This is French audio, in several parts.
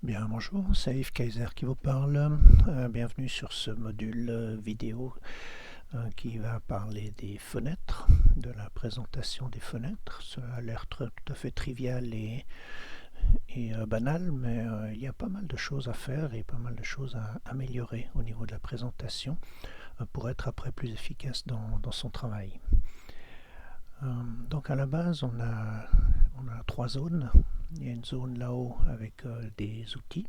Bien, bonjour, c'est Yves Kaiser qui vous parle. Bienvenue sur ce module vidéo qui va parler des fenêtres, de la présentation des fenêtres. Ça a l'air tout à fait trivial et banal, mais il y a pas mal de choses à faire et pas mal de choses à améliorer au niveau de la présentation pour être après plus efficace dans son travail. Donc à la base, on a trois zones. Il y a une zone là-haut avec des outils.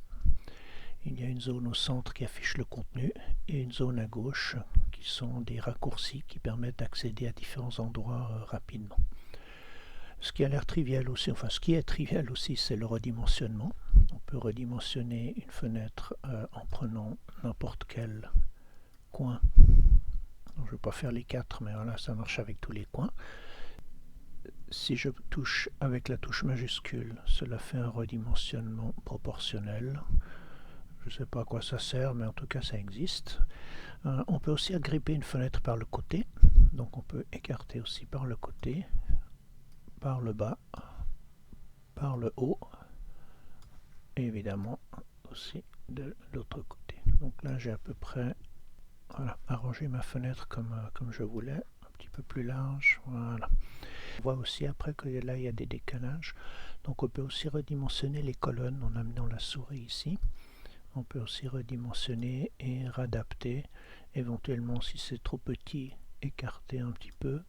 Il y a une zone au centre qui affiche le contenu et une zone à gauche qui sont des raccourcis qui permettent d'accéder à différents endroits rapidement. Ce qui a l'air trivial aussi, enfin ce qui est trivial aussi, c'est le redimensionnement. On peut redimensionner une fenêtre en prenant n'importe quel coin. Je ne vais pas faire les quatre, mais voilà, ça marche avec tous les coins. Si je touche avec la touche majuscule, cela fait un redimensionnement proportionnel. Je ne sais pas à quoi ça sert, mais en tout cas ça existe. On peut aussi agripper une fenêtre par le côté, donc on peut écarter aussi par le côté, par le bas, par le haut, et évidemment aussi de l'autre côté. Donc là j'ai à peu près arrangé ma fenêtre comme je voulais, un petit peu plus large, voilà. On voit aussi après que là il y a des décalages, donc on peut aussi redimensionner les colonnes en amenant la souris ici. On peut aussi redimensionner et réadapter, éventuellement si c'est trop petit, écarter un petit peu.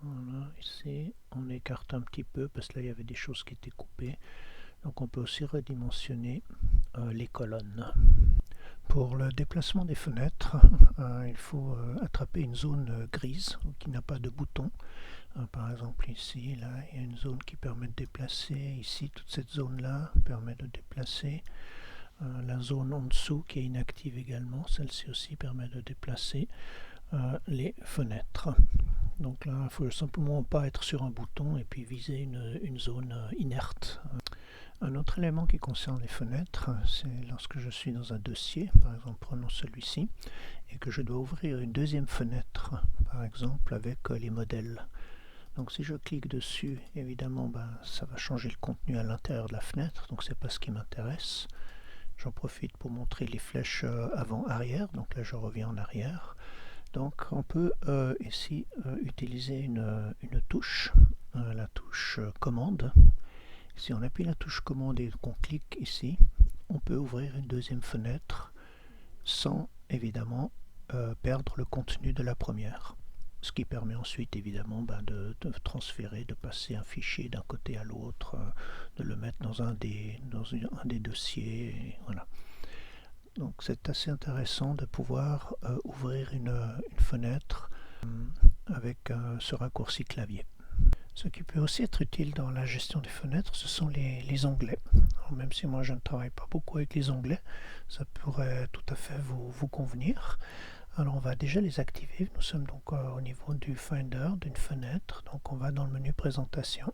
Voilà, ici on écarte un petit peu parce que là il y avait des choses qui étaient coupées. Donc on peut aussi redimensionner les colonnes. Pour le déplacement des fenêtres, il faut attraper une zone grise qui n'a pas de bouton. Par exemple ici, là, il y a une zone qui permet de déplacer. Ici, toute cette zone-là permet de déplacer. La zone en dessous qui est inactive également, celle-ci aussi permet de déplacer les fenêtres. Donc là, il ne faut simplement pas être sur un bouton et puis viser une zone inerte. Un autre élément qui concerne les fenêtres, c'est lorsque je suis dans un dossier, par exemple prenons celui-ci, et que je dois ouvrir une deuxième fenêtre, par exemple avec les modèles. Donc si je clique dessus, évidemment, ça va changer le contenu à l'intérieur de la fenêtre, donc c'est pas ce qui m'intéresse. J'en profite pour montrer les flèches avant-arrière, donc là je reviens en arrière. Donc on peut ici utiliser une touche, la touche commande. Si on appuie la touche commande et qu'on clique ici, on peut ouvrir une deuxième fenêtre sans évidemment perdre le contenu de la première. Ce qui permet ensuite évidemment de transférer, de passer un fichier d'un côté à l'autre, de le mettre dans un des dossiers, et voilà. Donc c'est assez intéressant de pouvoir ouvrir une fenêtre avec ce raccourci clavier. Ce qui peut aussi être utile dans la gestion des fenêtres, ce sont les onglets. Alors, même si moi je ne travaille pas beaucoup avec les onglets, ça pourrait tout à fait vous convenir. Alors on va déjà les activer. Nous sommes donc au niveau du Finder, d'une fenêtre. Donc on va dans le menu présentation.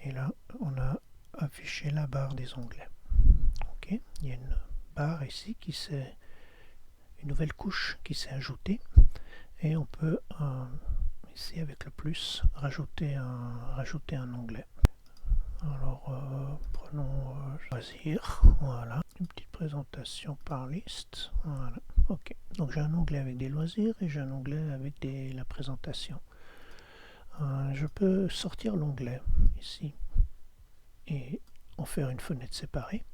Et là on a affiché la barre des onglets. Ok, il y a une barre ici une nouvelle couche qui s'est ajoutée. Et on peut ici avec le plus rajouter un onglet. Alors prenons loisirs, voilà, une petite présentation par liste, voilà, ok. Donc j'ai un onglet avec des loisirs et j'ai un onglet avec la présentation. Je peux sortir l'onglet ici et en faire une fenêtre séparée.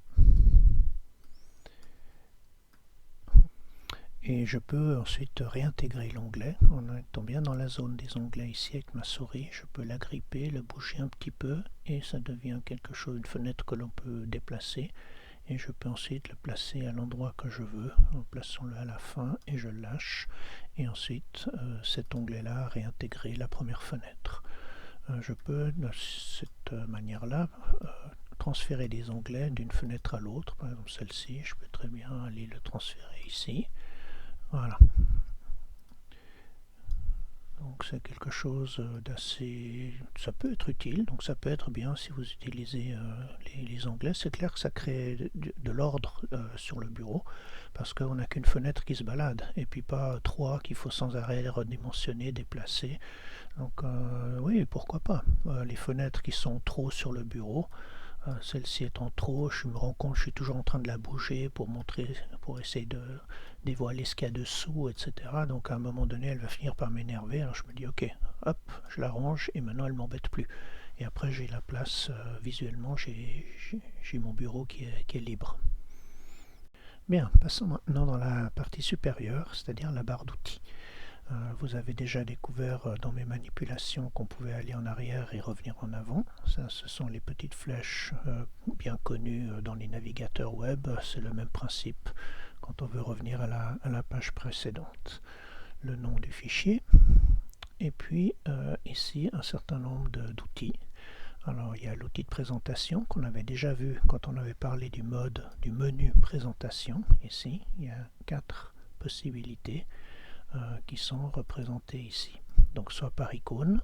Et je peux ensuite réintégrer l'onglet en étant bien dans la zone des onglets ici avec ma souris. Je peux l'agripper, le bouger un petit peu et ça devient quelque chose, une fenêtre que l'on peut déplacer. Et je peux ensuite le placer à l'endroit que je veux. Plaçons-le à la fin et je lâche. Et ensuite, cet onglet-là réintégrer la première fenêtre. Je peux de cette manière-là transférer des onglets d'une fenêtre à l'autre. Par exemple celle-ci, je peux très bien aller le transférer ici. Voilà. Donc c'est quelque chose d'assez... Ça peut être utile, donc ça peut être bien si vous utilisez les onglets. C'est clair que ça crée de l'ordre sur le bureau, parce qu'on n'a qu'une fenêtre qui se balade, et puis pas trois qu'il faut sans arrêt redimensionner, déplacer. Donc oui, pourquoi pas. Les fenêtres qui sont trop sur le bureau, Celle-ci étant trop, je me rends compte, je suis toujours en train de la bouger pour montrer, pour essayer de dévoiler ce qu'il y a dessous, etc. Donc à un moment donné, elle va finir par m'énerver. Alors je me dis, ok, hop, je la range et maintenant elle m'embête plus. Et après j'ai la place, visuellement, j'ai mon bureau qui est libre. Bien, passons maintenant dans la partie supérieure, c'est-à-dire la barre d'outils. Vous avez déjà découvert dans mes manipulations qu'on pouvait aller en arrière et revenir en avant. Ça, ce sont les petites flèches bien connues dans les navigateurs web. C'est le même principe quand on veut revenir à la page précédente. Le nom du fichier. Et puis ici, un certain nombre d'outils. Alors, il y a l'outil de présentation qu'on avait déjà vu quand on avait parlé du menu présentation. Ici, il y a 4 possibilités qui sont représentés ici. Donc soit par icône,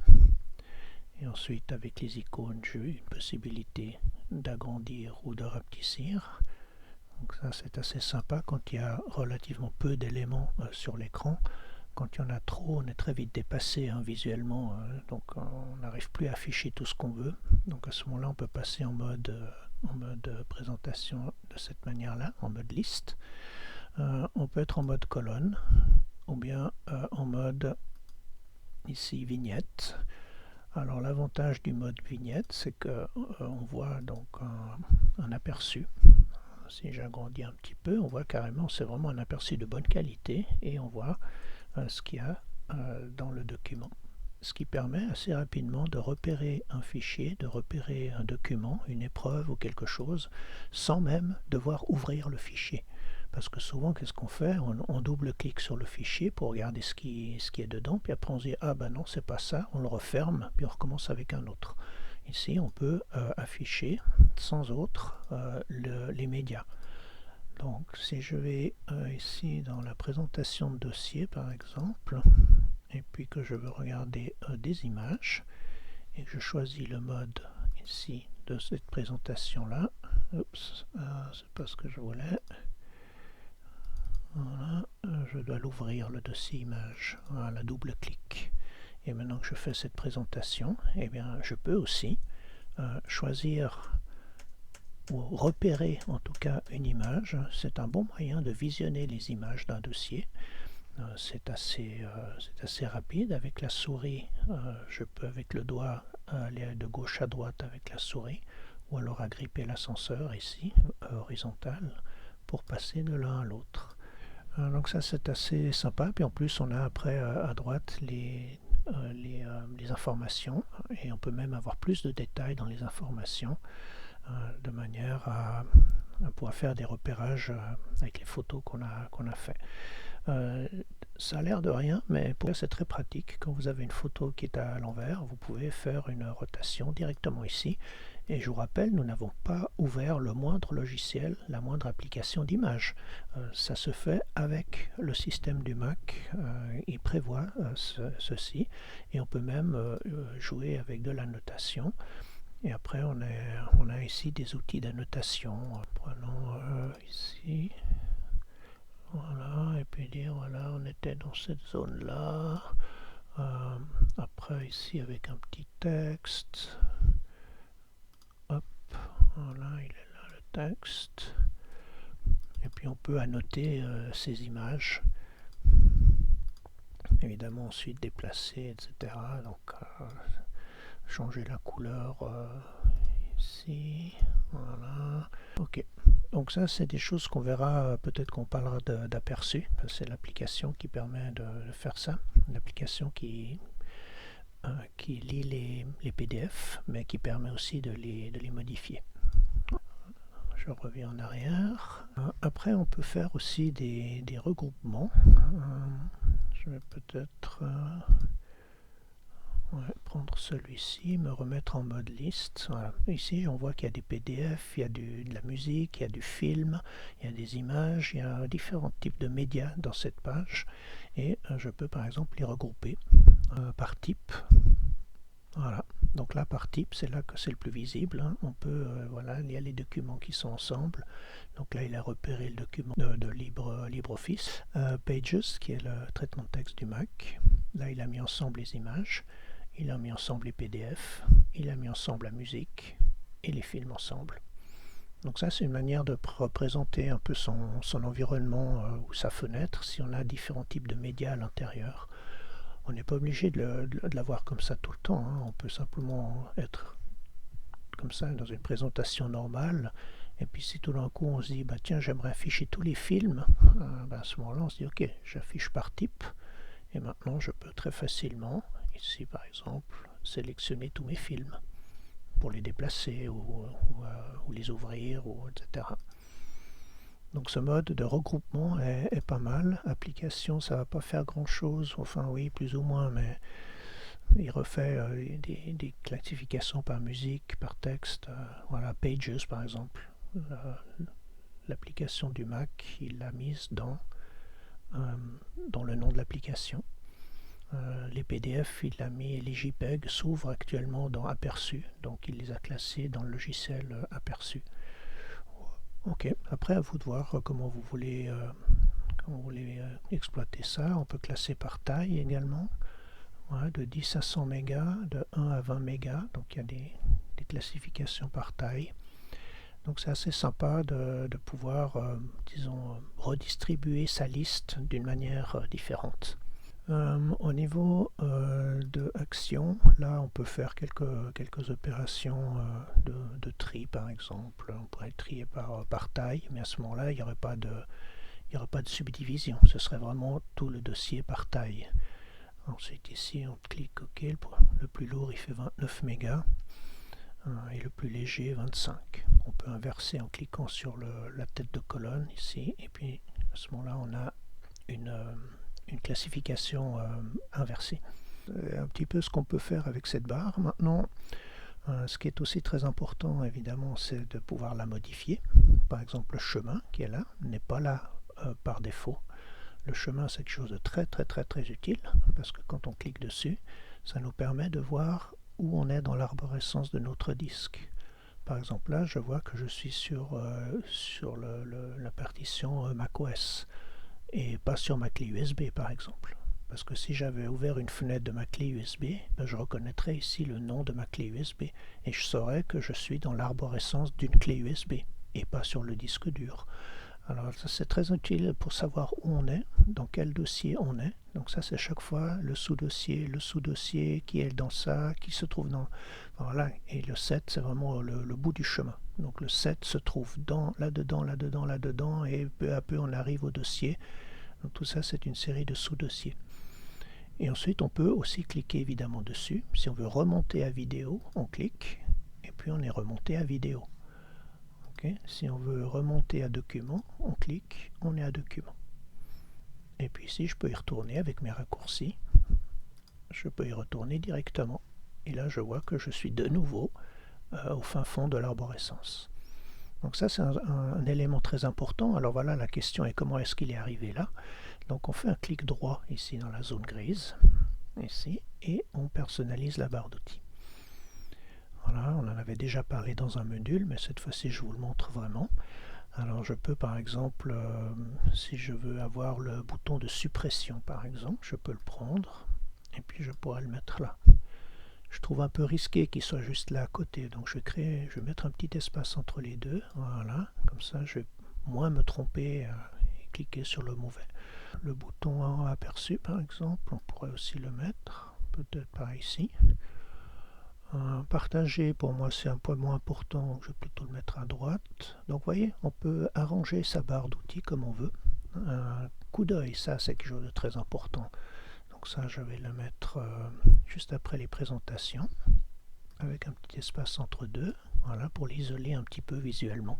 et ensuite avec les icônes j'ai une possibilité d'agrandir ou de rapetissir. Donc ça c'est assez sympa quand il y a relativement peu d'éléments sur l'écran. Quand il y en a trop, on est très vite dépassé visuellement, donc on n'arrive plus à afficher tout ce qu'on veut. Donc à ce moment-là, on peut passer en mode présentation de cette manière-là, en mode liste. On peut être en mode colonne, ou bien en mode ici vignette. Alors l'avantage du mode vignette, c'est que on voit donc un aperçu. Si j'agrandis un petit peu, on voit carrément, c'est vraiment un aperçu de bonne qualité et on voit ce qu'il y a dans le document. Ce qui permet assez rapidement de repérer un fichier, de repérer un document, une épreuve ou quelque chose, sans même devoir ouvrir le fichier. Parce que souvent, qu'est-ce qu'on fait? On double-clique sur le fichier pour regarder ce qui est dedans, puis après on se dit, ah ben non, c'est pas ça, on le referme, puis on recommence avec un autre. Ici, on peut afficher sans autre les médias. Donc, si je vais ici dans la présentation de dossier, par exemple, et puis que je veux regarder des images, et que je choisis le mode ici de cette présentation-là, oups, c'est pas ce que je voulais. Voilà, je dois l'ouvrir le dossier image, voilà, double-clic. Et maintenant que je fais cette présentation, eh bien, je peux aussi choisir ou repérer en tout cas une image. C'est un bon moyen de visionner les images d'un dossier. C'est assez rapide. Avec la souris, je peux avec le doigt aller de gauche à droite avec la souris, ou alors agripper l'ascenseur ici, horizontal, pour passer de l'un à l'autre. Donc ça c'est assez sympa, puis en plus on a après à droite les informations, et on peut même avoir plus de détails dans les informations, de manière à pouvoir faire des repérages avec les photos qu'on a fait. Ça a l'air de rien, mais pour ça c'est très pratique. Quand vous avez une photo qui est à l'envers, vous pouvez faire une rotation directement ici. Et je vous rappelle, nous n'avons pas ouvert le moindre logiciel, la moindre application d'image. Ça se fait avec le système du Mac. Il prévoit ceci. Et on peut même jouer avec de l'annotation. Et après, on a ici des outils d'annotation. Prenons ici. Voilà, et puis dire, voilà, on était dans cette zone-là. Après, ici, avec un petit texte. Hop, voilà, il est là le texte. Et puis on peut annoter ces images. Évidemment, ensuite déplacer, etc. Donc, changer la couleur ici. Voilà. Ok. Donc ça, c'est des choses qu'on verra, peut-être qu'on parlera d'aperçu. C'est l'application qui permet de faire ça. L'application qui lit les PDF, mais qui permet aussi de les modifier. Je reviens en arrière. Après, on peut faire aussi des regroupements. Je vais peut-être prendre celui-ci, me remettre en mode liste. Voilà. Ici, on voit qu'il y a des PDF, il y a de la musique, il y a du film, il y a des images, il y a différents types de médias dans cette page. Et je peux par exemple les regrouper par type. Voilà, donc là par type, c'est là que c'est le plus visible. On peut, voilà, il y a les documents qui sont ensemble. Donc là, il a repéré le document de LibreOffice. Pages, qui est le traitement de texte du Mac. Là, il a mis ensemble les images. Il a mis ensemble les PDF. Il a mis ensemble la musique. et les films ensemble. Donc ça, c'est une manière de représenter un peu son environnement ou sa fenêtre si on a différents types de médias à l'intérieur. On n'est pas obligé de l'avoir comme ça tout le temps, hein. On peut simplement être comme ça dans une présentation normale. Et puis si tout d'un coup on se dit, bah tiens, j'aimerais afficher tous les films, à ce moment-là on se dit, ok, j'affiche par type. Et maintenant je peux très facilement, ici par exemple, sélectionner tous mes films pour les déplacer ou les ouvrir, etc. Donc ce mode de regroupement est pas mal. Application, ça va pas faire grand chose, enfin oui, plus ou moins, mais il refait des classifications par musique, par texte. Voilà, Pages par exemple. L'application du Mac, il l'a mise dans le nom de l'application. Les PDF, il a mis les JPEG s'ouvrent actuellement dans Aperçu, donc il les a classés dans le logiciel Aperçu. Ok, après à vous de voir comment vous voulez exploiter ça. On peut classer par taille également, ouais, de 10 à 100 mégas, de 1 à 20 mégas, donc il y a des classifications par taille. Donc c'est assez sympa de pouvoir, disons, redistribuer sa liste d'une manière différente. Au niveau de action, là on peut faire quelques opérations de tri par exemple. On pourrait trier par taille, mais à ce moment-là il n'y aurait pas de subdivision, ce serait vraiment tout le dossier par taille. Ensuite ici on clique OK, le plus lourd il fait 29 mégas et le plus léger 25. On peut inverser en cliquant sur la tête de colonne ici, et puis à ce moment-là on a une classification inversée. Un petit peu ce qu'on peut faire avec cette barre. Maintenant, ce qui est aussi très important évidemment, c'est de pouvoir la modifier. Par exemple, le chemin qui est là n'est pas là par défaut. Le chemin, c'est quelque chose de très utile, parce que quand on clique dessus, ça nous permet de voir où on est dans l'arborescence de notre disque. Par exemple là, je vois que je suis sur la partition macOS et pas sur ma clé USB par exemple. Parce que si j'avais ouvert une fenêtre de ma clé USB, ben je reconnaîtrais ici le nom de ma clé USB et je saurais que je suis dans l'arborescence d'une clé USB et pas sur le disque dur. Alors ça c'est très utile pour savoir où on est, dans quel dossier on est. Donc ça c'est chaque fois le sous-dossier qui est dans ça, qui se trouve dans... Voilà, et le set c'est vraiment le bout du chemin. Donc le set se trouve là-dedans, et peu à peu on arrive au dossier. Donc tout ça c'est une série de sous-dossiers. Et ensuite on peut aussi cliquer évidemment dessus. Si on veut remonter à vidéo, on clique, et puis on est remonté à vidéo. Okay. Si on veut remonter à document, on clique, on est à document. Et puis ici, je peux y retourner avec mes raccourcis. Je peux y retourner directement. Et là, je vois que je suis de nouveau au fin fond de l'arborescence. Donc ça, c'est un élément très important. Alors voilà, la question est comment est-ce qu'il est arrivé là. Donc on fait un clic droit ici dans la zone grise, ici, et on personnalise la barre d'outils. Voilà, on en avait déjà parlé dans un module, mais cette fois-ci je vous le montre vraiment. Alors je peux par exemple, si je veux avoir le bouton de suppression par exemple, je peux le prendre et puis je pourrais le mettre là. Je trouve un peu risqué qu'il soit juste là à côté, donc je vais mettre un petit espace entre les deux, voilà, comme ça je vais moins me tromper et cliquer sur le mauvais. Le bouton aperçu par exemple, on pourrait aussi le mettre, peut-être par ici. Partager, pour moi c'est un peu moins important, donc je vais plutôt le mettre à droite. Donc vous voyez, on peut arranger sa barre d'outils comme on veut. Un coup d'œil, ça c'est quelque chose de très important. Donc ça je vais le mettre juste après les présentations, avec un petit espace entre deux, voilà, pour l'isoler un petit peu visuellement.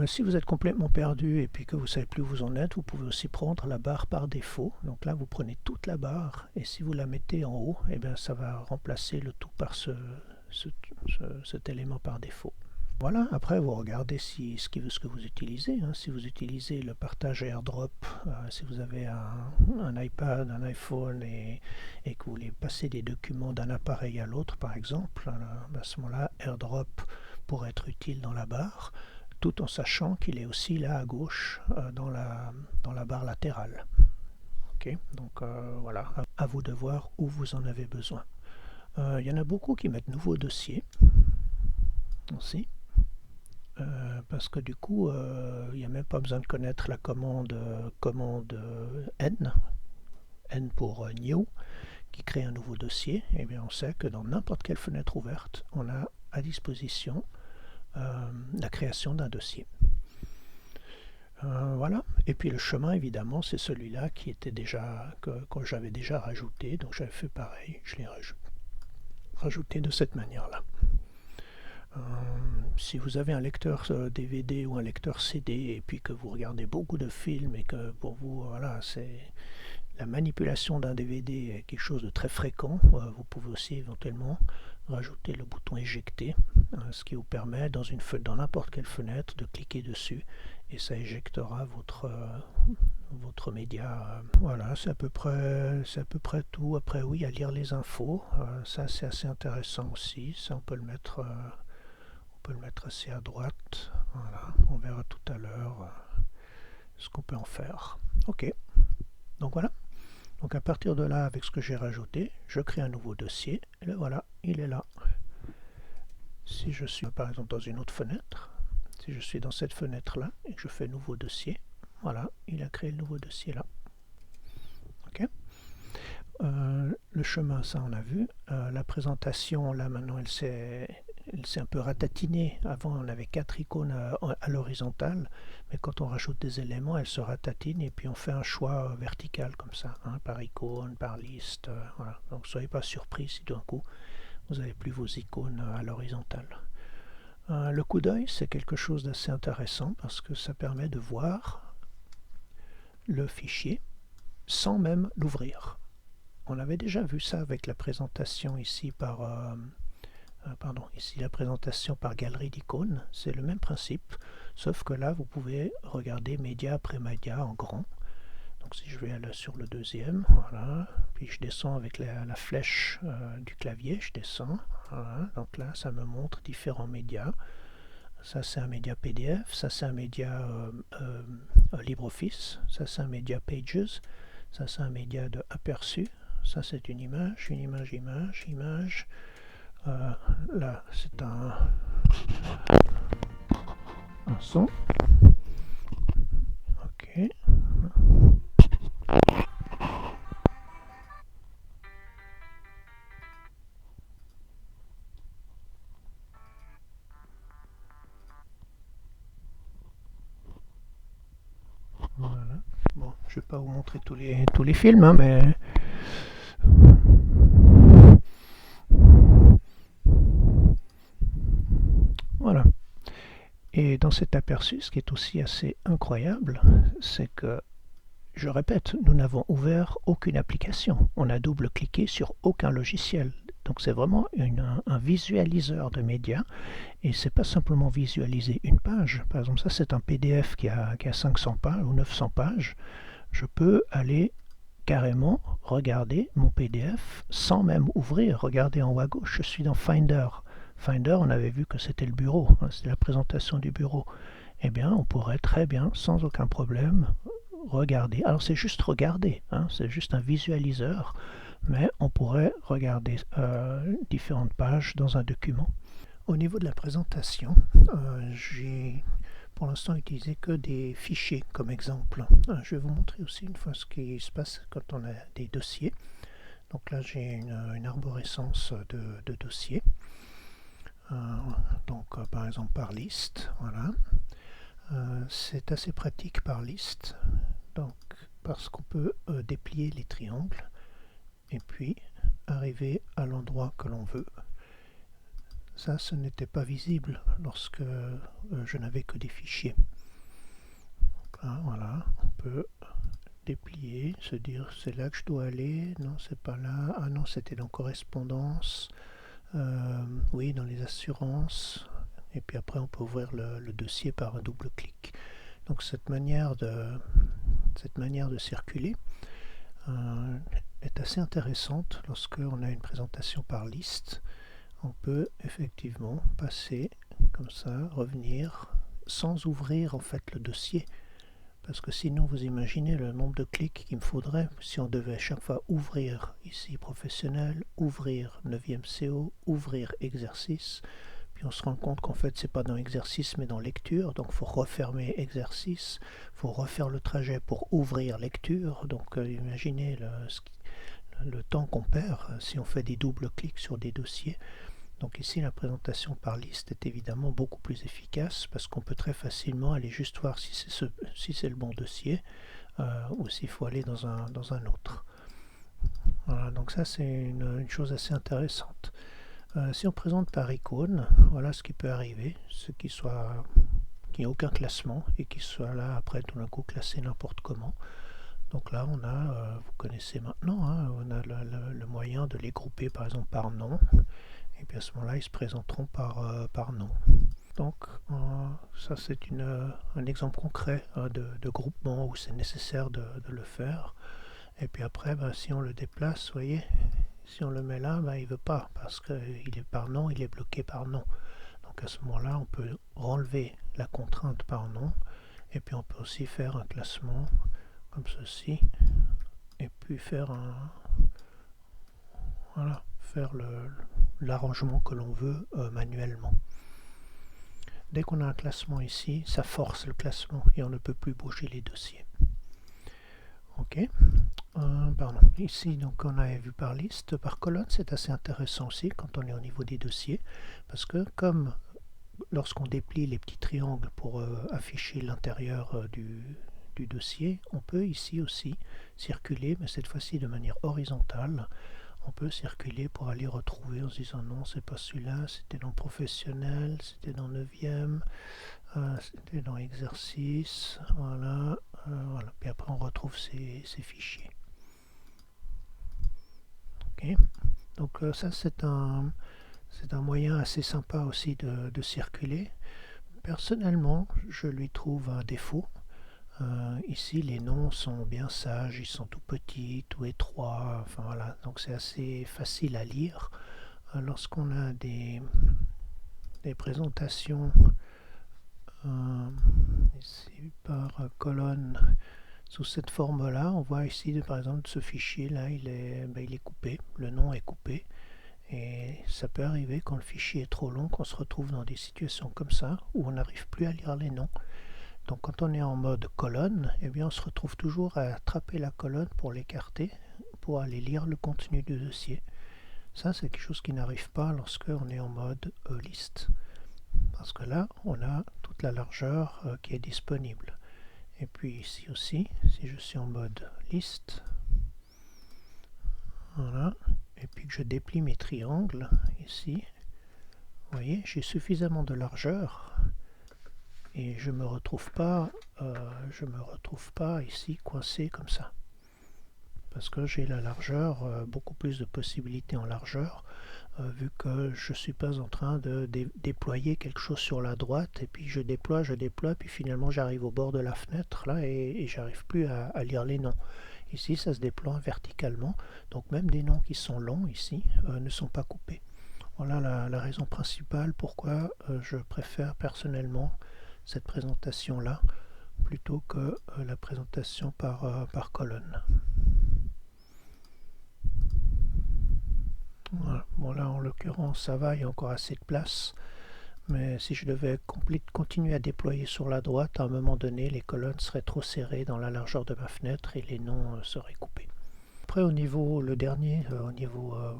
Si vous êtes complètement perdu et puis que vous ne savez plus où vous en êtes, vous pouvez aussi prendre la barre par défaut. Donc là, vous prenez toute la barre et si vous la mettez en haut, eh bien, ça va remplacer le tout par cet élément par défaut. Voilà, après vous regardez ce que vous utilisez. Hein. Si vous utilisez le partage AirDrop, si vous avez un iPad, un iPhone et que vous voulez passer des documents d'un appareil à l'autre, par exemple, à ce moment-là, AirDrop pourrait être utile dans la barre, tout en sachant qu'il est aussi là à gauche dans la barre latérale. Okay, donc voilà, à vous de voir où vous en avez besoin. Il y en a beaucoup qui mettent nouveau dossier. aussi. Parce que du coup, il n'y a même pas besoin de connaître la commande N, N pour new, qui crée un nouveau dossier. Et bien on sait que dans n'importe quelle fenêtre ouverte, on a à disposition la création d'un dossier. Voilà. Et puis le chemin, évidemment, c'est celui-là qui était déjà que j'avais déjà rajouté. Donc j'avais fait pareil, je l'ai rajouté de cette manière-là. Si vous avez un lecteur DVD ou un lecteur CD et puis que vous regardez beaucoup de films et que pour vous, voilà, c'est la manipulation d'un DVD est quelque chose de très fréquent, vous pouvez aussi éventuellement rajouter le bouton éjecter, ce qui vous permet dans n'importe quelle fenêtre de cliquer dessus et ça éjectera votre média. Voilà, c'est à peu près tout. Après oui, à lire les infos, ça c'est assez intéressant aussi. Ça on peut le mettre assez à droite. Voilà, on verra tout à l'heure ce qu'on peut en faire. Ok, donc voilà. Donc à partir de là, avec ce que j'ai rajouté, je crée un nouveau dossier. Et là, voilà, il est là. Si je suis par exemple dans une autre fenêtre, si je suis dans cette fenêtre-là et que je fais nouveau dossier, voilà, il a créé le nouveau dossier là. Ok. Le chemin, ça on a vu. La présentation, là maintenant, elle s'est un peu ratatinée. Avant, on avait 4 icônes à l'horizontale, mais quand on rajoute des éléments, elle se ratatine et puis on fait un choix vertical comme ça, hein, par icône, par liste. Voilà. Donc, soyez pas surpris si d'un coup, vous n'avez plus vos icônes à l'horizontale. Le coup d'œil, c'est quelque chose d'assez intéressant parce que ça permet de voir le fichier sans même l'ouvrir. On avait déjà vu ça avec la présentation ici ici la présentation par galerie d'icônes, c'est le même principe, sauf que là vous pouvez regarder média après média en grand. Donc si je vais aller sur le deuxième, voilà, puis je descends avec la flèche du clavier, je descends, voilà, donc là ça me montre différents médias. Ça c'est un média PDF, ça c'est un média LibreOffice, ça c'est un média Pages, ça c'est un média de aperçu, ça c'est une image, image. Là c'est un son. Ok. Voilà. Bon, je vais pas vous montrer tous les films, hein, mais voilà. Et dans cet aperçu, ce qui est aussi assez incroyable, c'est que, je répète, nous n'avons ouvert aucune application. On a double-cliqué sur aucun logiciel. Donc c'est vraiment un visualiseur de médias. Et c'est pas simplement visualiser une page. Par exemple, ça c'est un PDF qui a 500 pages ou 900 pages. Je peux aller carrément regarder mon PDF sans même ouvrir. Regardez en haut à gauche, je suis dans Finder. Finder, on avait vu que c'était le bureau, hein, c'est la présentation du bureau. Eh bien, on pourrait très bien, sans aucun problème, regarder. Alors c'est juste regarder, hein, c'est juste un visualiseur, mais on pourrait regarder différentes pages dans un document. Au niveau de la présentation, j'ai pour l'instant utilisé que des fichiers comme exemple. Je vais vous montrer aussi une fois ce qui se passe quand on a des dossiers. Donc là j'ai une arborescence de dossiers. Par exemple par liste, voilà. C'est assez pratique par liste, donc parce qu'on peut déplier les triangles et puis arriver à l'endroit que l'on veut. Ça, ce n'était pas visible lorsque je n'avais que des fichiers. Donc là, voilà, on peut déplier, se dire c'est là que je dois aller, non c'est pas là, ah non c'était dans correspondance, oui dans les assurances, et puis après on peut ouvrir le dossier par un double clic. Donc cette manière de circuler est assez intéressante lorsque on a une présentation par liste. On peut effectivement passer comme ça, revenir sans ouvrir en fait le dossier, parce que sinon vous imaginez le nombre de clics qu'il me faudrait si on devait à chaque fois ouvrir ici professionnel, ouvrir 9e CO, ouvrir exercice, puis on se rend compte qu'en fait c'est pas dans exercice mais dans lecture, donc il faut refermer exercice, il faut refaire le trajet pour ouvrir lecture, donc imaginez le temps qu'on perd si on fait des doubles clics sur des dossiers. Donc ici la présentation par liste est évidemment beaucoup plus efficace parce qu'on peut très facilement aller juste voir si c'est le bon dossier ou s'il faut aller dans un autre. Voilà, donc ça c'est une chose assez intéressante. Si on présente par icône, voilà ce qui peut arriver, qu'il n'y ait aucun classement et qu'il soit là après tout d'un coup classé n'importe comment. Donc là on a, vous connaissez maintenant, hein, on a le moyen de les grouper par exemple par nom, et puis à ce moment-là ils se présenteront par nom. Donc ça c'est un exemple concret de groupement où c'est nécessaire de le faire. Et puis après, si on le déplace, vous voyez, si on le met là, il ne veut pas, parce qu'il est par nom, il est bloqué par nom. Donc à ce moment-là, on peut enlever la contrainte par nom, et puis on peut aussi faire un classement comme ceci, et puis faire l'arrangement que l'on veut manuellement. Dès qu'on a un classement ici, ça force le classement, et on ne peut plus bouger les dossiers. Ok. Pardon. Ici, donc, on avait vu par liste, par colonne, c'est assez intéressant aussi quand on est au niveau des dossiers, parce que comme lorsqu'on déplie les petits triangles pour afficher l'intérieur du dossier, on peut ici aussi circuler, mais cette fois-ci de manière horizontale. On peut circuler pour aller retrouver en se disant non, c'est pas celui-là, c'était dans professionnel, c'était dans 9e, c'était dans exercice, voilà, voilà. Puis après on retrouve ces fichiers. Okay. Donc ça c'est un moyen assez sympa aussi de circuler. Personnellement, je lui trouve un défaut. Ici, les noms sont bien sages, ils sont tout petits, tout étroits, enfin voilà, donc c'est assez facile à lire. Lorsqu'on a des présentations ici par colonne sous cette forme-là, on voit ici par exemple ce fichier-là, il est coupé, le nom est coupé. Et ça peut arriver quand le fichier est trop long qu'on se retrouve dans des situations comme ça où on n'arrive plus à lire les noms. Donc quand on est en mode colonne, eh bien on se retrouve toujours à attraper la colonne pour l'écarter, pour aller lire le contenu du dossier. Ça c'est quelque chose qui n'arrive pas lorsque on est en mode liste. Parce que là on a toute la largeur qui est disponible. Et puis ici aussi, si je suis en mode liste, voilà, et puis que je déplie mes triangles ici, vous voyez, j'ai suffisamment de largeur et je me retrouve pas ici coincé comme ça, parce que j'ai la largeur, beaucoup plus de possibilités en largeur, vu que je suis pas en train de déployer quelque chose sur la droite et puis je déploie, puis finalement j'arrive au bord de la fenêtre là et j'arrive plus à lire les noms. Ici, ça se déploie verticalement, donc même des noms qui sont longs ici ne sont pas coupés. Voilà la raison principale pourquoi je préfère personnellement cette présentation-là plutôt que la présentation par colonne. Voilà. Bon là, en l'occurrence, ça va, il y a encore assez de place. Mais si je devais continuer à déployer sur la droite, à un moment donné, les colonnes seraient trop serrées dans la largeur de ma fenêtre et les noms seraient coupés. Après, au niveau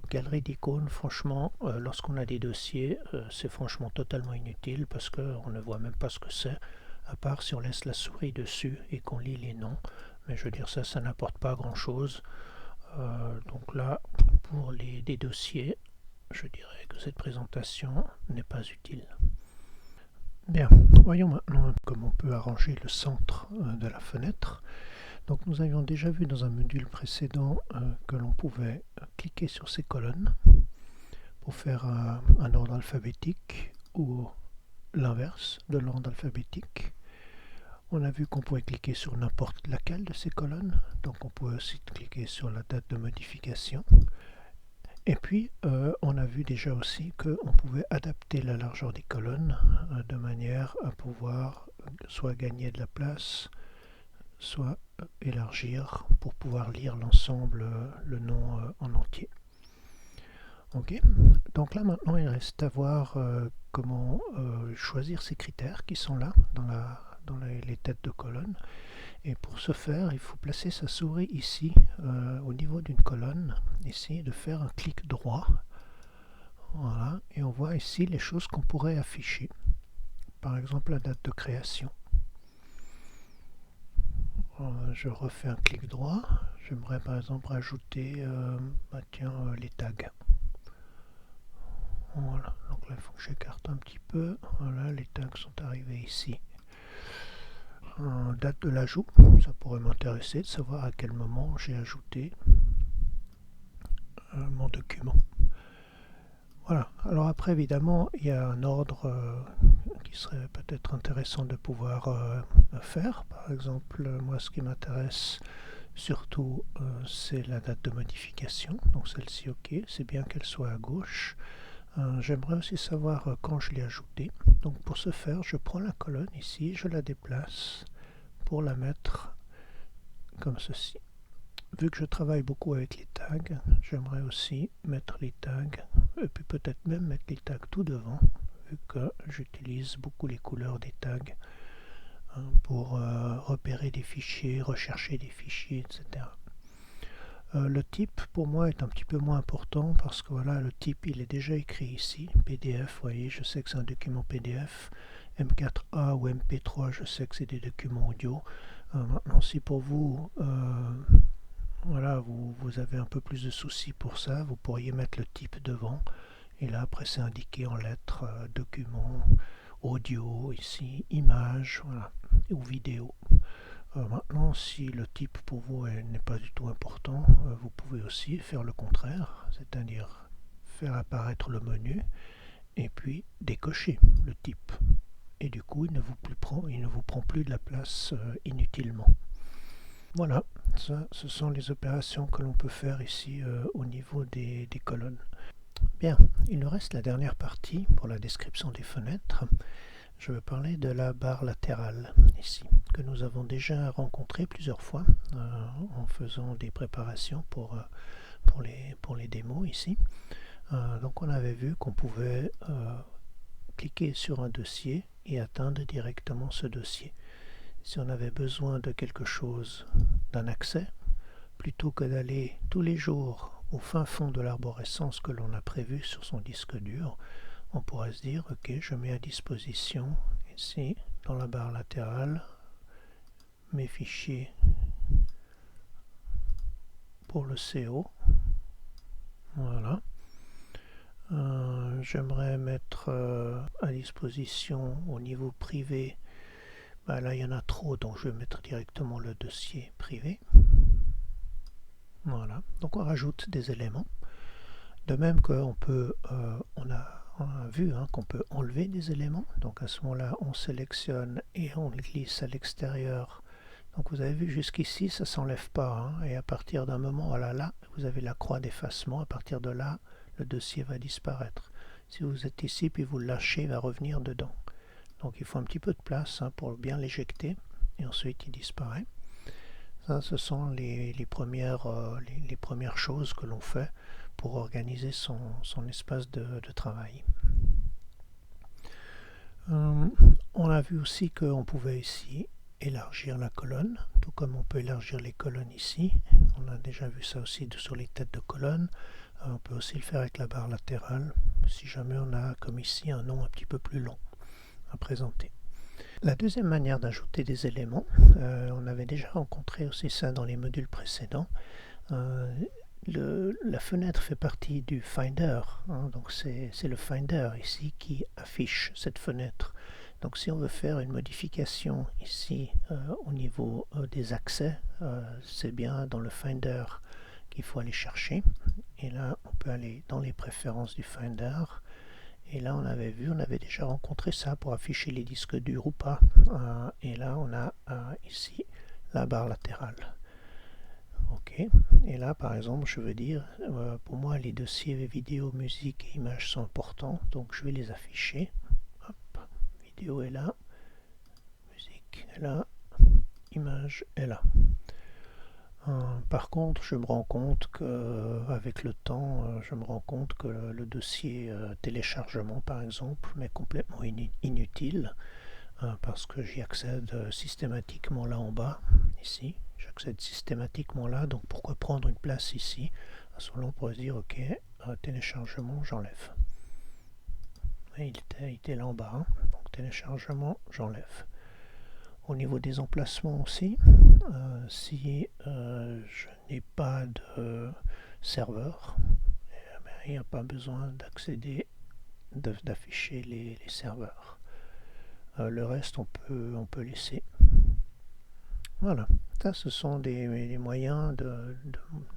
galerie d'icônes, franchement, lorsqu'on a des dossiers, c'est franchement totalement inutile parce qu'on ne voit même pas ce que c'est, à part si on laisse la souris dessus et qu'on lit les noms. Mais je veux dire, ça n'apporte pas grand-chose. Donc là, pour des dossiers, je dirais que cette présentation n'est pas utile. Bien, voyons maintenant comment on peut arranger le centre de la fenêtre. Donc nous avions déjà vu dans un module précédent que l'on pouvait cliquer sur ces colonnes pour faire un ordre alphabétique ou l'inverse de l'ordre alphabétique. On a vu qu'on pouvait cliquer sur n'importe laquelle de ces colonnes, donc on pouvait aussi cliquer sur la date de modification. Et puis, on a vu déjà aussi qu'on pouvait adapter la largeur des colonnes de manière à pouvoir soit gagner de la place, soit élargir pour pouvoir lire l'ensemble, le nom en entier. Ok, donc là maintenant il reste à voir comment choisir ces critères qui sont là dans les têtes de colonne. Et pour ce faire, il faut placer sa souris ici, au niveau d'une colonne, ici, de faire un clic droit. Voilà, et on voit ici les choses qu'on pourrait afficher. Par exemple la date de création. Je refais un clic droit. J'aimerais par exemple rajouter les tags. Voilà, donc là il faut que j'écarte un petit peu. Voilà, les tags sont arrivés ici. Date de l'ajout, ça pourrait m'intéresser de savoir à quel moment j'ai ajouté mon document. Voilà, alors après évidemment il y a un ordre qui serait peut-être intéressant de pouvoir faire. Par exemple, moi ce qui m'intéresse surtout c'est la date de modification, donc celle-ci ok, c'est bien qu'elle soit à gauche. J'aimerais aussi savoir quand je l'ai ajoutée. Donc pour ce faire, je prends la colonne ici, je la déplace pour la mettre comme ceci. Vu que je travaille beaucoup avec les tags, j'aimerais aussi mettre les tags, et puis peut-être même mettre les tags tout devant, vu que j'utilise beaucoup les couleurs des tags pour repérer des fichiers, rechercher des fichiers, etc. Le type pour moi est un petit peu moins important parce que voilà, le type il est déjà écrit ici, PDF, vous voyez, je sais que c'est un document PDF, M4A ou MP3, je sais que c'est des documents audio. Maintenant, si pour vous, voilà, vous avez un peu plus de soucis pour ça, vous pourriez mettre le type devant, et là après c'est indiqué en lettres, document, audio, ici, image, voilà, ou vidéo. Maintenant, si le type pour vous n'est pas du tout important, vous pouvez aussi faire le contraire, c'est-à-dire faire apparaître le menu et puis décocher le type. Et du coup, il ne vous prend plus de la place inutilement. Voilà, ça, ce sont les opérations que l'on peut faire ici au niveau des colonnes. Bien, il nous reste la dernière partie pour la description des fenêtres. Je vais parler de la barre latérale ici, que nous avons déjà rencontrée plusieurs fois en faisant des préparations pour les démos ici. Donc on avait vu qu'on pouvait cliquer sur un dossier et atteindre directement ce dossier. Si on avait besoin de quelque chose, d'un accès, plutôt que d'aller tous les jours au fin fond de l'arborescence que l'on a prévu sur son disque dur, on pourrait se dire ok, je mets à disposition ici dans la barre latérale mes fichiers pour le CO. Voilà. J'aimerais mettre à disposition au niveau privé, là il y en a trop, donc je vais mettre directement le dossier privé. Voilà, donc on rajoute des éléments. De même qu'on peut, on a vu qu'on peut enlever des éléments, donc à ce moment-là on sélectionne et on glisse à l'extérieur. Donc vous avez vu jusqu'ici ça ne s'enlève pas, et à partir d'un moment, voilà, là vous avez la croix d'effacement, à partir de là le dossier va disparaître. Si vous êtes ici puis vous le lâchez, il va revenir dedans. Donc il faut un petit peu de place pour bien l'éjecter et ensuite il disparaît. Ça, ce sont les premières choses que l'on fait pour organiser son espace de travail. On a vu aussi qu'on pouvait ici élargir la colonne, tout comme on peut élargir les colonnes ici. On a déjà vu ça aussi sur les têtes de colonne. On peut aussi le faire avec la barre latérale, si jamais on a, comme ici, un nom un petit peu plus long à présenter. La deuxième manière d'ajouter des éléments, on avait déjà rencontré aussi ça dans les modules précédents. La fenêtre fait partie du Finder, donc c'est le Finder ici qui affiche cette fenêtre. Donc si on veut faire une modification ici au niveau des accès, c'est bien dans le Finder qu'il faut aller chercher. Et là on peut aller dans les préférences du Finder. Et là on avait vu, on avait déjà rencontré ça pour afficher les disques durs ou pas. Et là on a ici la barre latérale. Ok, et là par exemple je veux dire, pour moi les dossiers vidéo, musique et images sont importants, donc je vais les afficher. Hop, vidéo est là, musique est là, image est là. Par contre, je me rends compte que, avec le temps, je me rends compte que le dossier téléchargement, par exemple, m'est complètement inutile parce que j'y accède systématiquement là en bas, ici. J'accède systématiquement là, donc pourquoi prendre une place ici? À ce moment-là, on pourrait se dire, ok, téléchargement, j'enlève. Il était là en bas, hein. Donc téléchargement, j'enlève. Au niveau des emplacements aussi, si je n'ai pas de serveur, il n'y a pas besoin d'afficher les serveurs. Le reste, on peut laisser. Voilà, ça ce sont des moyens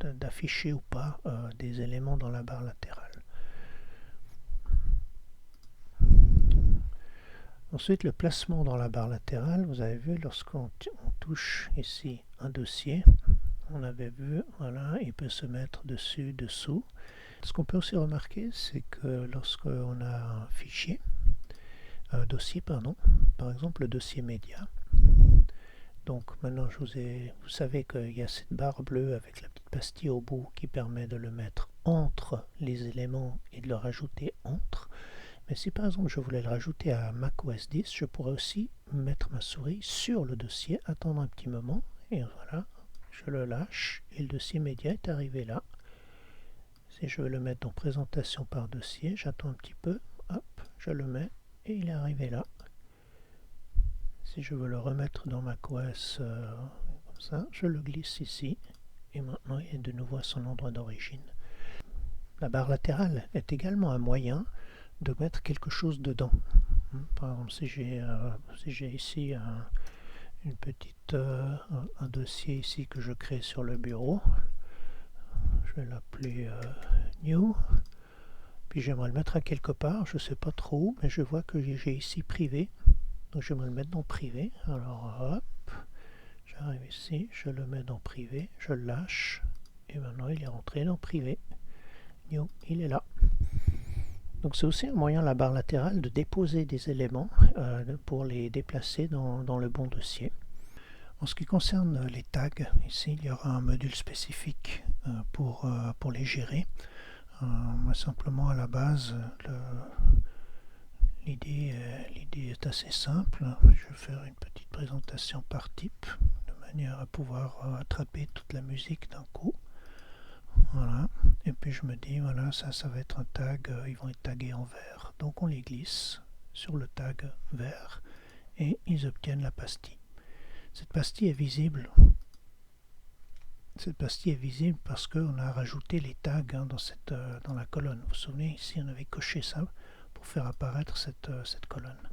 d'afficher ou pas des éléments dans la barre latérale. Ensuite, le placement dans la barre latérale, vous avez vu, lorsqu'on touche ici un dossier, on avait vu, voilà, il peut se mettre dessus, dessous. Ce qu'on peut aussi remarquer, c'est que lorsqu'on a un fichier, dossier, pardon, par exemple le dossier média, donc maintenant vous savez qu'il y a cette barre bleue avec la petite pastille au bout qui permet de le mettre entre les éléments et de le rajouter entre. Mais si par exemple je voulais le rajouter à macOS 10, je pourrais aussi mettre ma souris sur le dossier, attendre un petit moment, et voilà, je le lâche, et le dossier média est arrivé là. Si je veux le mettre dans présentation par dossier, j'attends un petit peu, hop, je le mets, et il est arrivé là. Si je veux le remettre dans macOS comme ça, je le glisse ici, et maintenant il est de nouveau à son endroit d'origine. La barre latérale est également un moyen de mettre quelque chose dedans. Par exemple, si j'ai ici un dossier ici que je crée sur le bureau, je vais l'appeler New, puis j'aimerais le mettre à quelque part, je ne sais pas trop où, mais je vois que j'ai ici privé, donc je vais me le mettre dans privé. Alors hop, j'arrive ici, je le mets dans privé, je le lâche, et maintenant il est rentré dans privé. New, il est là. Donc c'est aussi un moyen, la barre latérale, de déposer des éléments pour les déplacer dans le bon dossier. En ce qui concerne les tags, ici il y aura un module spécifique pour les gérer. Moi simplement à la base, l'idée est assez simple. Je vais faire une petite présentation par type, de manière à pouvoir attraper toute la musique d'un coup. Voilà, et puis je me dis, voilà, ça va être un tag, ils vont être tagués en vert. Donc on les glisse sur le tag vert et ils obtiennent la pastille. Cette pastille est visible. Cette pastille est visible parce qu'on a rajouté les tags dans la colonne. Vous vous souvenez, ici on avait coché ça pour faire apparaître cette colonne.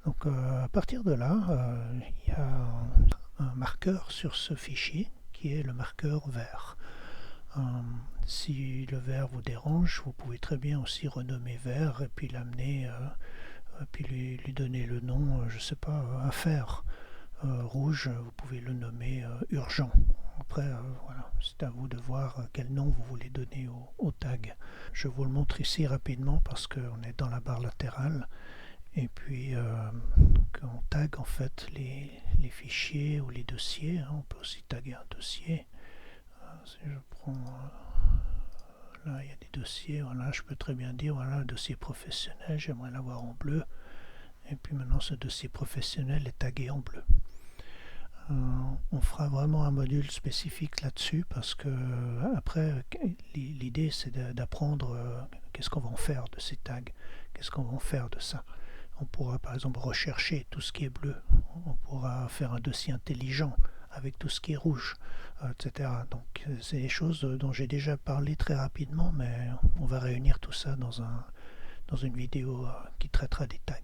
Donc à partir de là, il y a un marqueur sur ce fichier qui est le marqueur vert. Si le vert vous dérange, vous pouvez très bien aussi renommer vert et puis l'amener, puis lui donner le nom, je sais pas, affaire. Rouge, vous pouvez le nommer urgent. Après, voilà, c'est à vous de voir quel nom vous voulez donner au tag. Je vous le montre ici rapidement parce qu'on est dans la barre latérale. Et puis, quand on tag en fait les fichiers ou les dossiers, hein, on peut aussi taguer un dossier. Si je prends là, il y a des dossiers, voilà, je peux très bien dire, voilà, un dossier professionnel, j'aimerais l'avoir en bleu. Et puis maintenant, ce dossier professionnel est tagué en bleu. On fera vraiment un module spécifique là-dessus parce que après l'idée c'est d'apprendre qu'est-ce qu'on va en faire de ces tags, qu'est-ce qu'on va en faire de ça. On pourra par exemple rechercher tout ce qui est bleu, on pourra faire un dossier intelligent avec tout ce qui est rouge, etc. Donc c'est des choses dont j'ai déjà parlé très rapidement, mais on va réunir tout ça dans une vidéo qui traitera des tags.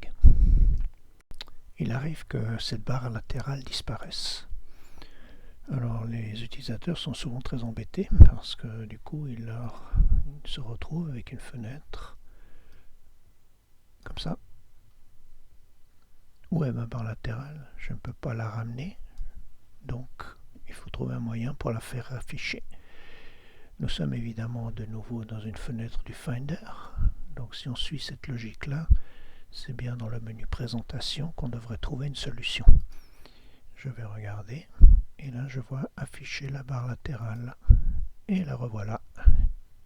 Il arrive que cette barre latérale disparaisse. Alors les utilisateurs sont souvent très embêtés parce que du coup ils se retrouvent avec une fenêtre comme ça. Où est ma barre latérale? Je ne peux pas la ramener, donc il faut trouver un moyen pour la faire afficher. Nous sommes évidemment de nouveau dans une fenêtre du Finder, donc si on suit cette logique là, c'est bien dans le menu présentation qu'on devrait trouver une solution. Je vais regarder Et là, je vois afficher la barre latérale. Et la revoilà.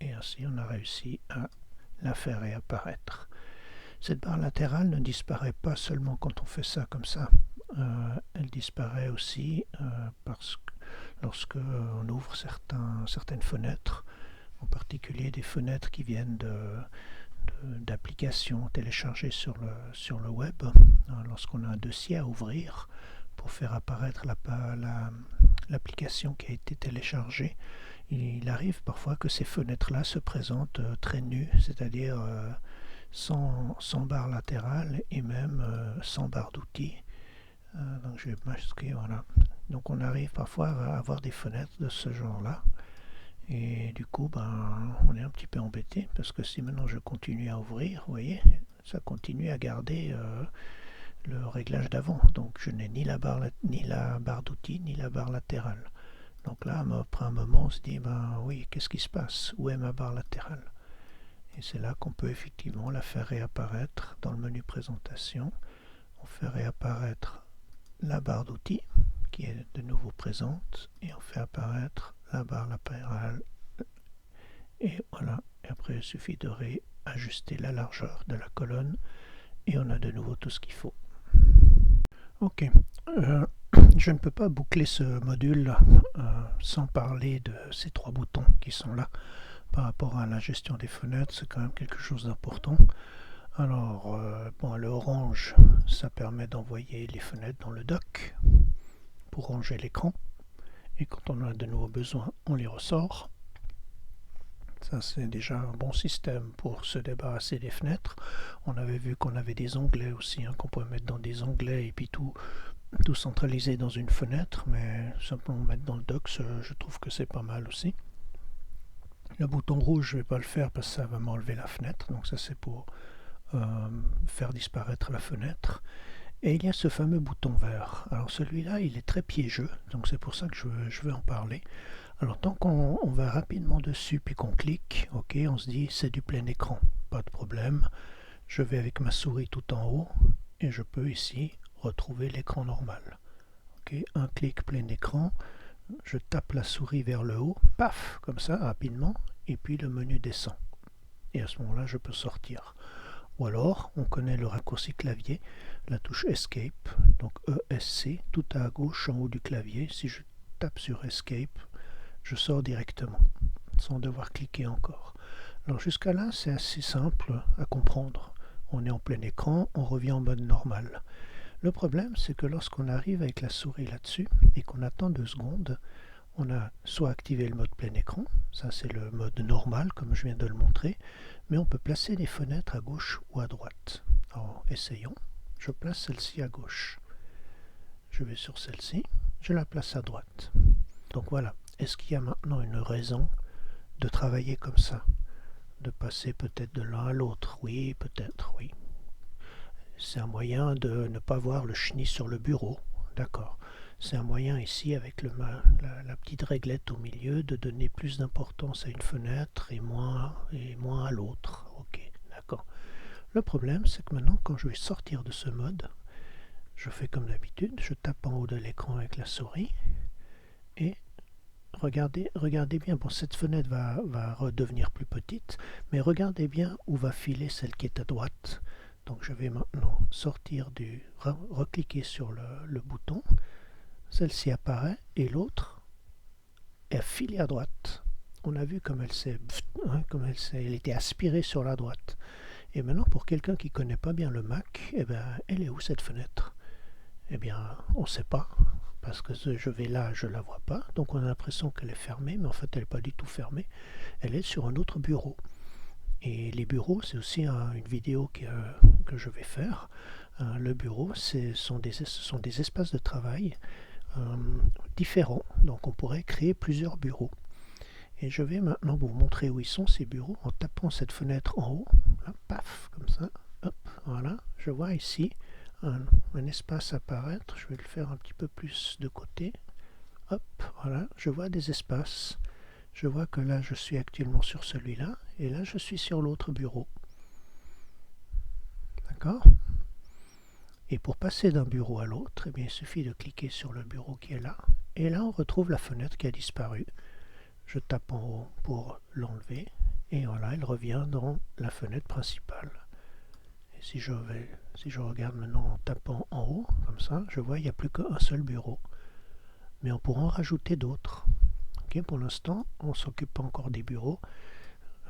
Et ainsi, on a réussi à la faire réapparaître. Cette barre latérale ne disparaît pas seulement quand on fait ça comme ça. Elle disparaît aussi parce que lorsque on ouvre certaines fenêtres, en particulier des fenêtres qui viennent d'applications téléchargées sur le web. Lorsqu'on a un dossier à ouvrir pour faire apparaître l'application qui a été téléchargée, il arrive parfois que ces fenêtres-là se présentent très nues, c'est-à-dire sans barre latérale et même sans barre d'outils. Donc je vais masquer, voilà. Donc on arrive parfois à avoir des fenêtres de ce genre-là. Et du coup, on est un petit peu embêté parce que si maintenant je continue à ouvrir, vous voyez, ça continue à garder le réglage d'avant. Donc je n'ai ni la barre d'outils ni la barre latérale. Donc là, après un moment, on se dit, oui, qu'est-ce qui se passe? Où est ma barre latérale? Et c'est là qu'on peut effectivement la faire réapparaître dans le menu présentation. On fait réapparaître la barre d'outils qui est de nouveau présente et on fait apparaître la barre latérale. Et voilà. Et après, il suffit de réajuster la largeur de la colonne et on a de nouveau tout ce qu'il faut. Ok. Je ne peux pas boucler ce module sans parler de ces trois boutons qui sont là par rapport à la gestion des fenêtres. C'est quand même quelque chose d'important. Alors, le orange, ça permet d'envoyer les fenêtres dans le dock pour ranger l'écran. Et quand on a de nouveau besoin, on les ressort. Ça, c'est déjà un bon système pour se débarrasser des fenêtres. On avait vu qu'on avait des onglets aussi, qu'on pouvait mettre dans des onglets et puis tout centralisé dans une fenêtre, mais simplement mettre dans le dock, je trouve que c'est pas mal aussi. Le bouton rouge, je ne vais pas le faire parce que ça va m'enlever la fenêtre, donc ça c'est pour faire disparaître la fenêtre. Et il y a ce fameux bouton vert. Alors celui-là, il est très piégeux, donc c'est pour ça que je veux en parler. Alors tant qu'on va rapidement dessus puis qu'on clique, ok, on se dit c'est du plein écran, pas de problème. Je vais avec ma souris tout en haut et je peux ici retrouver l'écran normal. Okay, un clic plein écran, je tape la souris vers le haut, paf, comme ça, rapidement, et puis le menu descend. Et à ce moment-là, je peux sortir. Ou alors, on connaît le raccourci clavier, la touche Escape, donc ESC, tout à gauche en haut du clavier. Si je tape sur Escape, je sors directement, sans devoir cliquer encore. Alors jusqu'à là, c'est assez simple à comprendre. On est en plein écran, on revient en mode normal. Le problème, c'est que lorsqu'on arrive avec la souris là-dessus et qu'on attend 2 secondes, on a soit activé le mode plein écran, ça c'est le mode normal comme je viens de le montrer, mais on peut placer des fenêtres à gauche ou à droite. Alors essayons, je place celle-ci à gauche. Je vais sur celle-ci, je la place à droite. Donc voilà, est-ce qu'il y a maintenant une raison de travailler comme ça? De passer peut-être de l'un à l'autre? Oui, peut-être, oui. C'est un moyen de ne pas voir le chenille sur le bureau, d'accord. C'est un moyen ici avec la petite réglette au milieu de donner plus d'importance à une fenêtre et moins à l'autre. Ok, d'accord. Le problème, c'est que maintenant, quand je vais sortir de ce mode, je fais comme d'habitude, je tape en haut de l'écran avec la souris et regardez bien, bon, cette fenêtre va redevenir plus petite, mais regardez bien où va filer celle qui est à droite. Donc je vais maintenant sortir recliquer sur le bouton, celle-ci apparaît et l'autre est filée à droite. On a vu comme elle était aspirée sur la droite. Et maintenant pour quelqu'un qui ne connaît pas bien le Mac, elle est où cette fenêtre? On ne sait pas, parce que je vais là, je ne la vois pas, donc on a l'impression qu'elle est fermée, mais en fait elle n'est pas du tout fermée, elle est sur un autre bureau. Et les bureaux, c'est aussi une vidéo que je vais faire. Le bureau, ce sont des espaces de travail différents. Donc on pourrait créer plusieurs bureaux. Et je vais maintenant vous montrer où ils sont ces bureaux en tapant cette fenêtre en haut. Là, paf, comme ça. Hop, voilà. Je vois ici un espace apparaître. Je vais le faire un petit peu plus de côté. Hop, voilà. Je vois des espaces. Je vois que là, je suis actuellement sur celui-là, et là, je suis sur l'autre bureau. D'accord? Et pour passer d'un bureau à l'autre, il suffit de cliquer sur le bureau qui est là, Et là on retrouve la fenêtre qui a disparu. Je tape en haut pour l'enlever et voilà, elle revient dans la fenêtre principale. Et si je regarde maintenant en tapant en haut, comme ça, je vois qu'il n'y a plus qu'un seul bureau. Mais on pourra en rajouter d'autres. Okay, pour l'instant, on ne s'occupe pas encore des bureaux,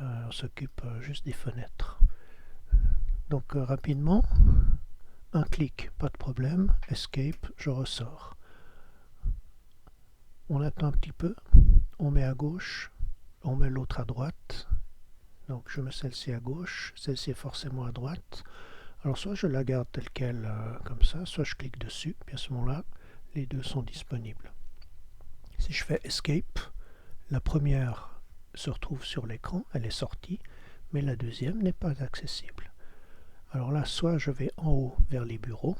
on s'occupe juste des fenêtres. Donc rapidement, un clic, pas de problème, escape, je ressors. On attend un petit peu, on met à gauche, on met l'autre à droite. Donc je mets celle-ci à gauche, celle-ci est forcément à droite. Alors soit je la garde telle qu'elle, comme ça, soit je clique dessus, puis à ce moment-là, les deux sont disponibles. Si je fais escape, la première se retrouve sur l'écran, elle est sortie, mais la deuxième n'est pas accessible. Alors là, soit je vais en haut vers les bureaux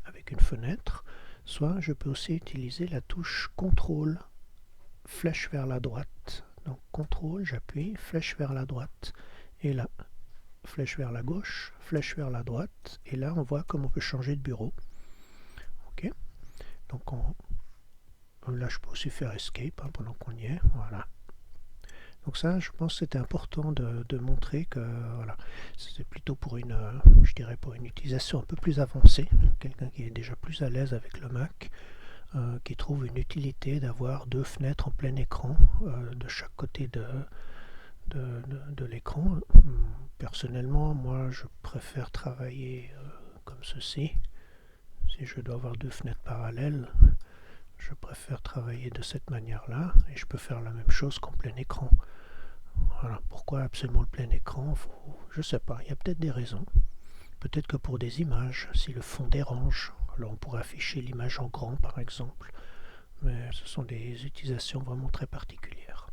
avec une fenêtre, soit je peux aussi utiliser la touche CTRL, flèche vers la droite. Donc CTRL, j'appuie, flèche vers la droite. Et là, flèche vers la gauche, flèche vers la droite. Et là, on voit comme on peut changer de bureau. Ok. Donc là, je peux aussi faire escape pendant qu'on y est. Voilà. Donc ça, je pense que c'était important de montrer que voilà, c'est plutôt pour une, je dirais pour une utilisation un peu plus avancée, quelqu'un qui est déjà plus à l'aise avec le Mac, qui trouve une utilité d'avoir deux fenêtres en plein écran de chaque côté de l'écran. Personnellement, moi, je préfère travailler comme ceci. Si je dois avoir deux fenêtres parallèles, je préfère travailler de cette manière-là, et je peux faire la même chose qu'en plein écran. Voilà, pourquoi absolument le plein écran? Je ne sais pas, il y a peut-être des raisons. Peut-être que pour des images, si le fond dérange, alors on pourrait afficher l'image en grand par exemple, mais ce sont des utilisations vraiment très particulières.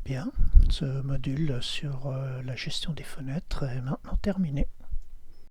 Bien, ce module sur la gestion des fenêtres est maintenant terminé.